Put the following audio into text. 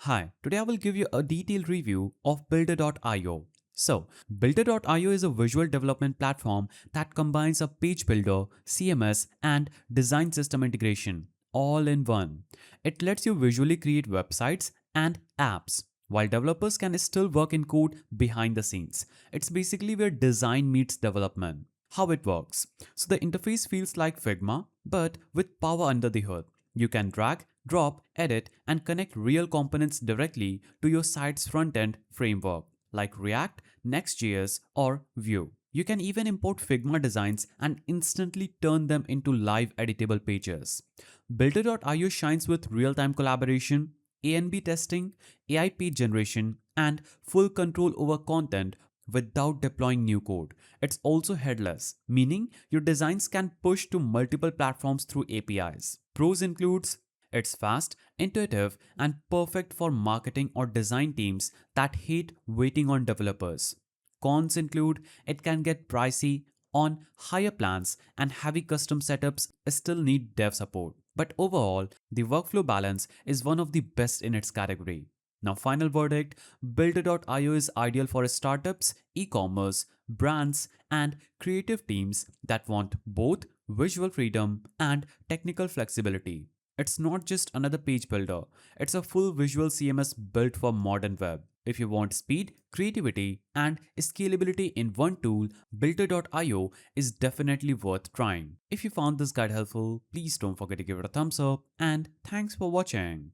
Hi, today I will give you a detailed review of builder.io. So, builder.io is a visual development platform that combines a page builder, CMS, and design system integration all in one. It lets you visually create websites and apps while developers can still work in code behind the scenes. It's basically where design meets development. How it works. So the interface feels like Figma, but with power under the hood. You can drag, drop, edit, and connect real components directly to your site's front-end framework, like React, Next.js, or Vue. You can even import Figma designs and instantly turn them into live editable pages. Builder.io shines with real-time collaboration, A&B testing, AI page generation, and full control over content without deploying new code. It's also headless, meaning your designs can push to multiple platforms through APIs. Pros includes it's fast, intuitive, and perfect for marketing or design teams that hate waiting on developers. Cons include it can get pricey on higher plans and heavy custom setups still need dev support. But overall, the workflow balance is one of the best in its category. Now, final verdict, Builder.io is ideal for startups, e commerce, brands, and creative teams that want both visual freedom and technical flexibility. It's not just another page builder, it's a full visual CMS built for modern web. If you want speed, creativity, and scalability in one tool, Builder.io is definitely worth trying. If you found this guide helpful, please don't forget to give it a thumbs up, and thanks for watching.